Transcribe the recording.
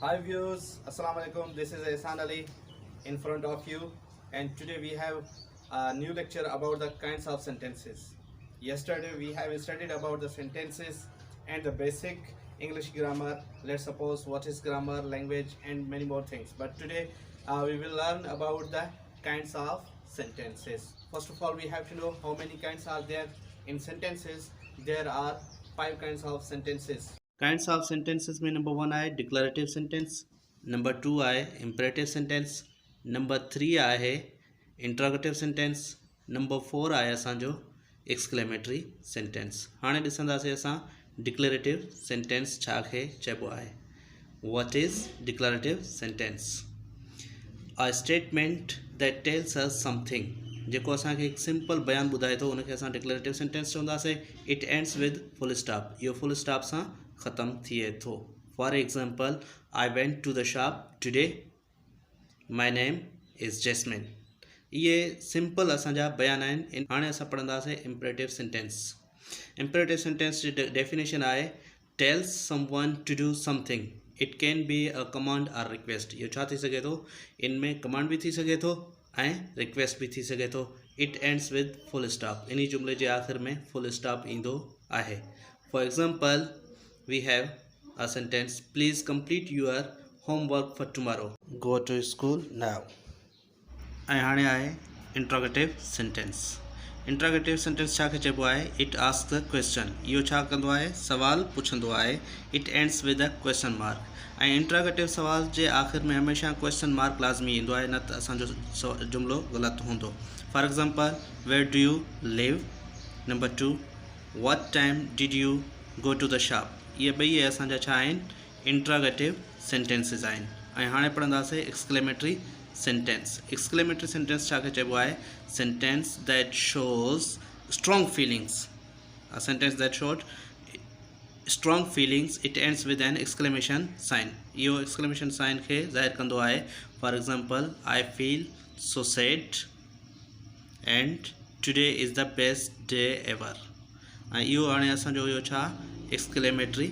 Hi viewers, Assalamu alaikum. This is Ehsan Ali in front of you, and today we have a new lecture about the kinds of sentences. Yesterday we have studied about the sentences and the basic English grammar. Let's suppose what is grammar, language, and many more things. But today we will learn about the kinds of sentences. First of all, we have to know how many kinds are there in sentences. There are 5 kinds of sentences. Kinds of sentences में number 1 आहे declarative sentence, number 2 आहे imperative sentence, number 3 आहे interrogative sentence, number 4 आहे असांजो exclamatory sentence. हाणे ॾिसंदासीं असां declarative sentence छा खे चइबो आहे. What is declarative sentence? A statement that tells us something. जेको असांखे हिकु सिंपल बयान ॿुधाए थो उनखे असां डिक्लेरेटिव सेंटेंस चवंदासीं. It ends with full stop. इहो फुल स्टॉप सां ख़तमु थिए थो. For example, I went to the shop today, my name is Jasmine. इहे सिंपल असांजा बयान आहिनि. हाणे असां पढ़ंदासीं इम्परेटिव सेंटेंस. इम्परेटिव सेंटेंस जी डेफिनेशन आहे tells someone to do something. It can be a command or request. इहो छा थी सघे थो, इनमें कमांड बि थी सघे थो ऐं रिक्वेस्ट भी थी सके तो. It ends with full stop. इन जुमले के आखिर में फुल स्टॉप ईंदो आहे. For example, we have a sentence please complete your homework for tomorrow, go to school now. ऐं हाणे आहे इंट्रोगेटिव सेंटेंस. इंट्रोगेटिव सेंटेंस छा खे चइबो आहे. It ask the question. इहो छा कंदो आहे, सवाल पुछंदो आहे. It ends with a question mark. ऐं इंट्रोगेटिव सवाल जे आख़िर में हमेशह क्वेश्चन मार्क लाज़मी ईंदो आहे, न त असांजो जुमिलो ग़लति हूंदो. For example, where do you live. Number 2, what time did you go to the shop. इहे ॿई असांजा छा आहिनि, इंट्रोगेटिव सेंटेंसिस आहिनि. ऐं हाणे पढ़ंदासीं एक्सक्लेमेटरी सेंटेंस. एक्सक्लेमेटरी सेंटेंस छा खे चइबो आहे, sentence that shows strong feelings. A sentence that showed strong feelings. It ends with an exclamation sign. यो exclamation sign खे ज़ाहिर कंदो आहे. For example, I feel so sad and today is the best day ever. ऐं इहो हाणे असांजो इहो छा exclamatory